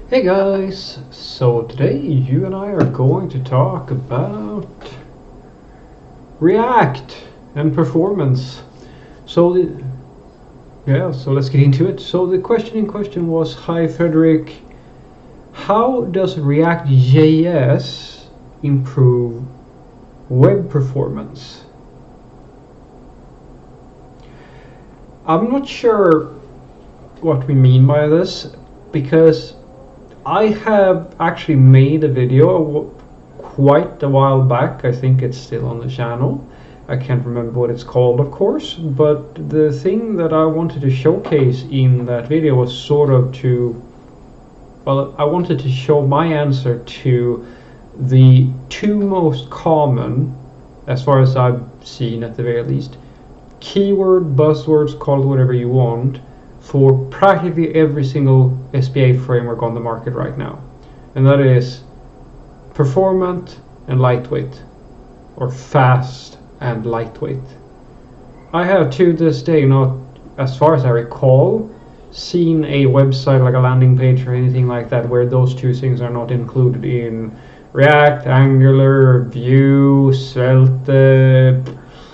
Hey guys, so today you and I are going to talk about React and performance. So let's get into it. So the question in question was, hi Frederick, how does React.js improve web performance? I'm not sure what we mean by this because I have actually made a video quite a while back. I think it's still on the channel. I can't remember what it's called, of course, but the thing that I wanted to showcase in that video was I wanted to show my answer to the two most common, as far as I've seen at the very least, keyword, buzzwords, call it whatever you want, for practically every single SPA framework on the market right now. And that is performant and lightweight, or fast and lightweight. I have to this day not, as far as I recall, seen a website like a landing page or anything like that where those two things are not included in React, Angular, Vue, Svelte.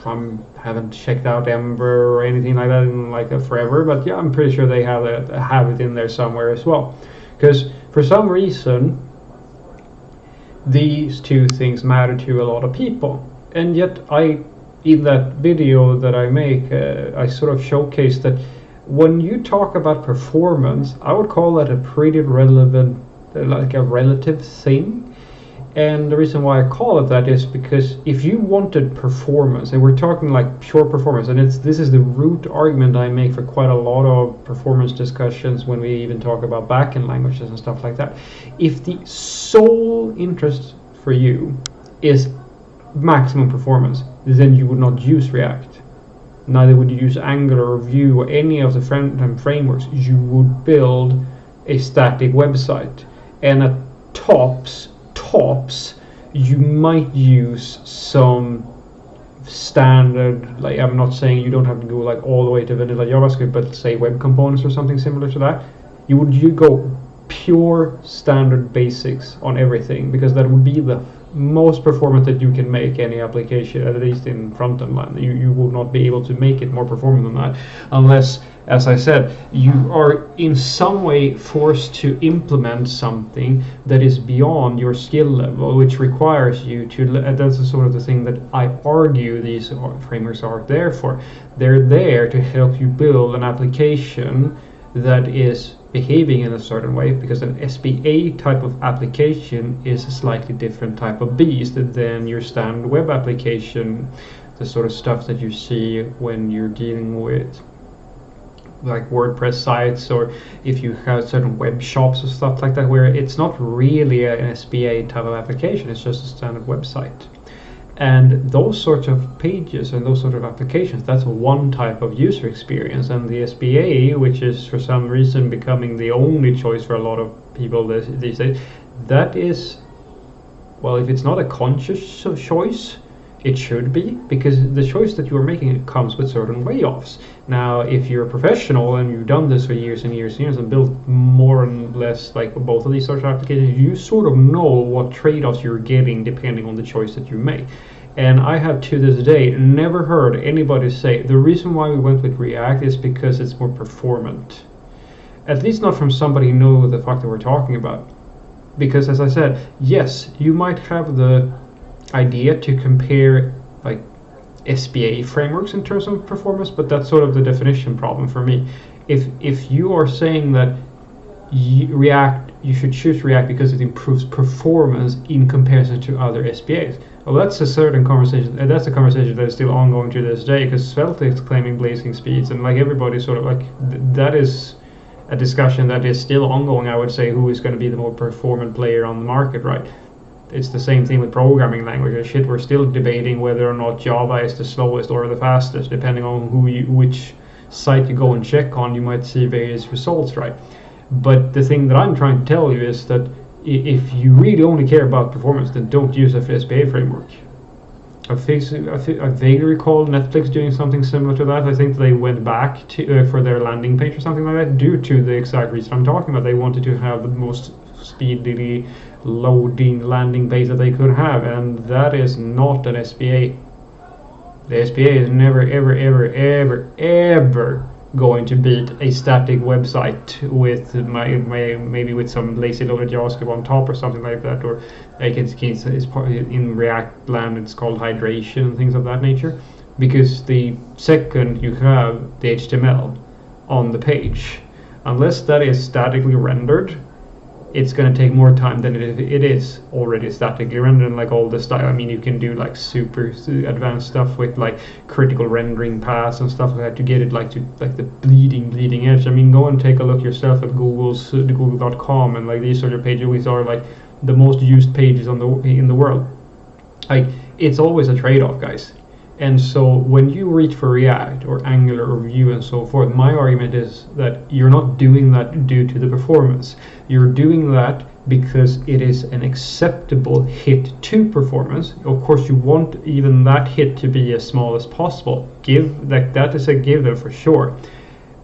I haven't checked out Ember or anything like that in like forever, but yeah, I'm pretty sure they have it in there somewhere as well. Because for some reason, these two things matter to a lot of people, and yet in that video that I make, I sort of showcase that when you talk about performance, I would call that a pretty relevant, like a relative thing. And the reason why I call it that is because if you wanted performance, and we're talking like pure performance, and this is the root argument I make for quite a lot of performance discussions when we even talk about backend languages and stuff like that. If the sole interest for you is maximum performance, then you would not use React. Neither would you use Angular or Vue or any of the front-end frameworks. You would build a static website, and at tops, you might use some standard, like, I'm not saying you don't have to go like all the way to vanilla JavaScript, but say web components or something similar to that. You go pure standard basics on everything, because that would be the most performant that you can make any application, at least in front-end land. You will not be able to make it more performant than that unless, as I said, you are in some way forced to implement something that is beyond your skill level, which requires you to, that's the sort of the thing that I argue these frameworks are there for. They're there to help you build an application that is behaving in a certain way, because an SPA type of application is a slightly different type of beast than your standard web application, the sort of stuff that you see when you're dealing with like WordPress sites, or if you have certain web shops or stuff like that, where it's not really an SPA type of application, it's just a standard website. And those sorts of pages and those sort of applications, that's one type of user experience. And the SPA, which is for some reason becoming the only choice for a lot of people these days, that is, well, if it's not a conscious choice, it should be, because the choice that you are making comes with certain trade-offs. Now, if you're a professional and you've done this for years and years and years and built more and less like both of these sorts of applications, you sort of know what trade-offs you're getting depending on the choice that you make. And I have to this day never heard anybody say the reason why we went with React is because it's more performant. At least not from somebody who knows what the fuck that we're talking about. Because as I said, yes, you might have the idea to compare like SPA frameworks in terms of performance, but that's sort of the definition problem for me. If you are saying that you should choose React because it improves performance in comparison to other SPAs, well, that's a certain conversation, and that's a conversation that is still ongoing to this day, because Svelte is claiming blazing speeds, and like everybody sort of like that is a discussion that is still ongoing. I would say, who is going to be the more performant player on the market, right? It's the same thing with programming languages. Shit, we're still debating whether or not Java is the slowest or the fastest, depending on which site you go and check on. You might see various results, right? But the thing that I'm trying to tell you is that if you really only care about performance, then don't use a SPA framework. I vaguely recall Netflix doing something similar to that. I think they went back to for their landing page or something like that due to the exact reason I'm talking about. They wanted to have the most speedily loading landing page that they could have, and that is not an SPA. The SPA is never, ever, ever, ever, ever going to beat a static website with maybe with some lazy loaded JavaScript on top or something like that, or like it's in React land it's called hydration and things of that nature, because the second you have the HTML on the page, unless that is statically rendered, it's going to take more time than it is already statically rendered. And like all the style, I mean, you can do like super advanced stuff with like critical rendering paths and stuff like that to get it like to like the bleeding edge. I mean, go and take a look yourself at Google.com, and like these sort of pages, which are like the most used pages in the world. Like, it's always a trade-off, guys. And so when you reach for React or Angular or Vue and so forth, my argument is that you're not doing that due to the performance. You're doing that because it is an acceptable hit to performance. Of course, you want even that hit to be as small as possible. That is a given for sure.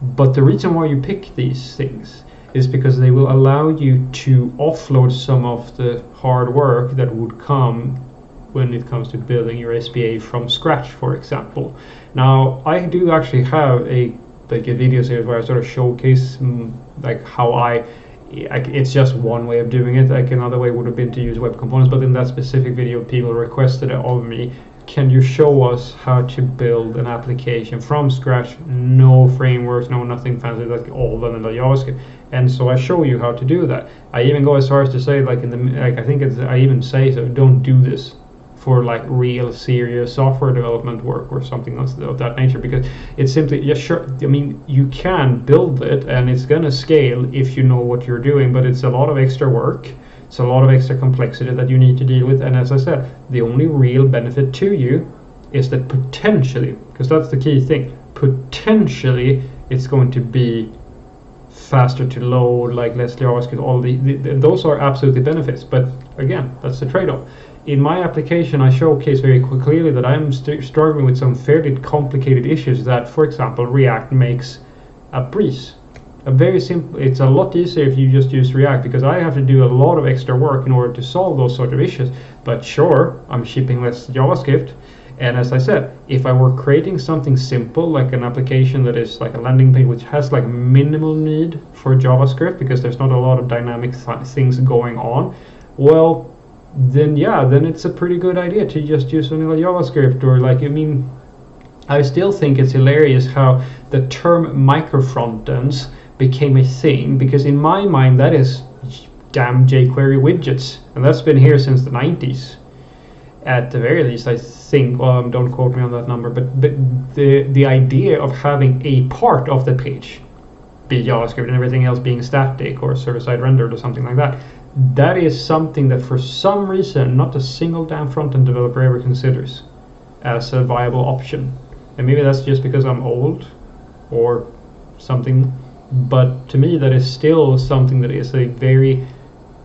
But the reason why you pick these things is because they will allow you to offload some of the hard work that would come when it comes to building your SPA from scratch, for example. Now, I do actually have a video series where I sort of showcase like how it's just one way of doing it. Like another way would have been to use web components, but in that specific video, people requested it of me. Can you show us how to build an application from scratch? No frameworks, no nothing fancy, like all vanilla JavaScript. And so I show you how to do that. I even go as far as to say, like I think I even say, so don't do this for like real serious software development work or something of that nature, because it's simply, yeah, sure, I mean, you can build it and it's gonna scale if you know what you're doing, but it's a lot of extra work, it's a lot of extra complexity that you need to deal with. And as I said, the only real benefit to you is that potentially, because that's the key thing, potentially it's going to be faster to load, like less JavaScript, all those are absolutely benefits, but again, that's the trade-off. In my application, I showcase very clearly that I'm struggling with some fairly complicated issues that, for example, React makes a breeze. A very simple. It's a lot easier if you just use React, because I have to do a lot of extra work in order to solve those sort of issues. But sure, I'm shipping less JavaScript. And as I said, if I were creating something simple, like an application that is like a landing page which has like minimal need for JavaScript because there's not a lot of dynamic things going on, well, then it's a pretty good idea to just use vanilla JavaScript. Or like, I mean, I still think it's hilarious how the term micro frontends became a thing, because in my mind that is damn jQuery widgets, and that's been here since the 90s at the very least, I think. Well, don't quote me on that number, but the idea of having a part of the page be JavaScript and everything else being static or server-side rendered or something like that, that is something that for some reason not a single damn front-end developer ever considers as a viable option. And maybe that's just because I'm old or something, but to me that is still something that is a very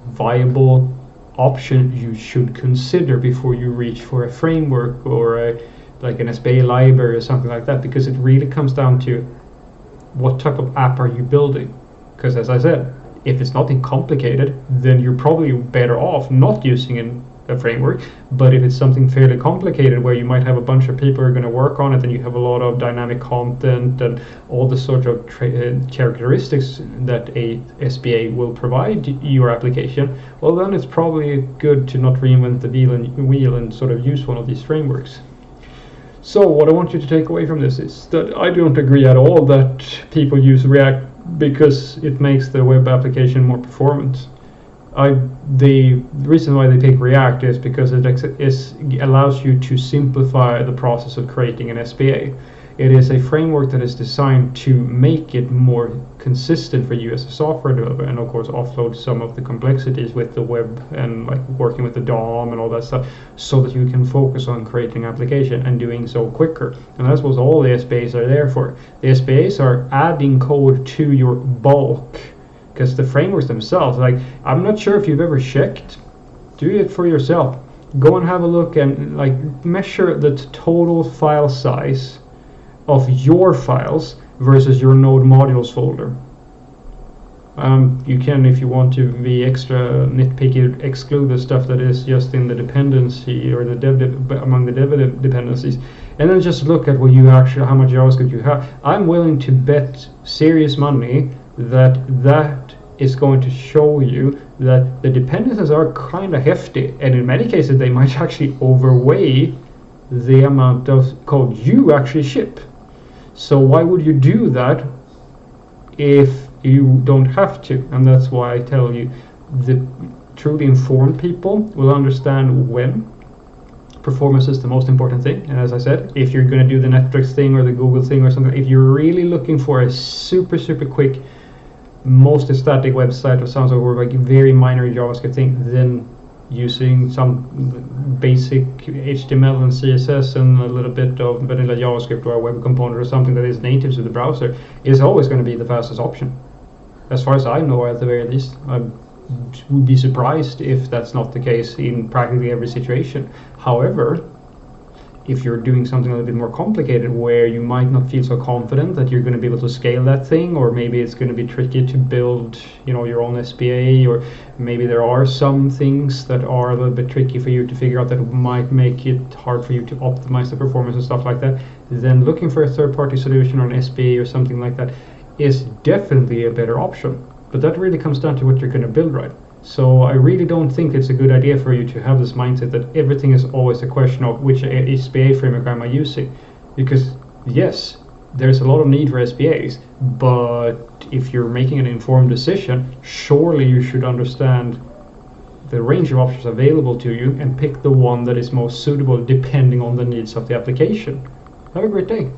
viable option you should consider before you reach for a framework or like an SPA library or something like that, because it really comes down to what type of app are you building. Because as I said, if it's nothing complicated, then you're probably better off not using a framework. But if it's something fairly complicated where you might have a bunch of people who are going to work on it, and you have a lot of dynamic content and all the sort of characteristics that a SPA will provide your application, well, then it's probably good to not reinvent the wheel and sort of use one of these frameworks. So what I want you to take away from this is that I don't agree at all that people use React because it makes the web application more performant. The reason why they take React is because it allows you to simplify the process of creating an SPA. It is a framework that is designed to make it more consistent for you as a software developer, and of course offload some of the complexities with the web and like working with the DOM and all that stuff, so that you can focus on creating an application and doing so quicker. And that's what all the SPAs are there for. The SPAs are adding code to your bulk, because the frameworks themselves, like, I'm not sure if you've ever checked, do it for yourself. go and have a look and like measure the total file size of your files versus your node modules folder. You can, if you want to be extra nitpicky, exclude the stuff that is just in the dependency or the among the dev dependencies, and then just look at what you actually, how much JavaScript you have. I'm willing to bet serious money that that is going to show you that the dependencies are kind of hefty, and in many cases they might actually overweigh the amount of code you actually ship. So why would you do that if you don't have to? And that's why I tell you, the truly informed people will understand when performance is the most important thing. And as I said, if you're going to do the Netflix thing or the Google thing or something, if you're really looking for a super quick, most static website or some sort of like very minor JavaScript thing, then using some basic HTML and CSS and a little bit of vanilla JavaScript or a web component or something that is native to the browser is always going to be the fastest option. As far as I know, at the very least. I would be surprised if that's not the case in practically every situation. However, if you're doing something a little bit more complicated where you might not feel so confident that you're going to be able to scale that thing, or maybe it's going to be tricky to build, your own SPA, or maybe there are some things that are a little bit tricky for you to figure out that might make it hard for you to optimize the performance and stuff like that, then looking for a third-party solution or an SPA or something like that is definitely a better option. But that really comes down to what you're going to build, right? So I really don't think it's a good idea for you to have this mindset that everything is always a question of which SPA framework am I using. Because yes, there's a lot of need for SPAs, but if you're making an informed decision, surely you should understand the range of options available to you and pick the one that is most suitable depending on the needs of the application. Have a great day.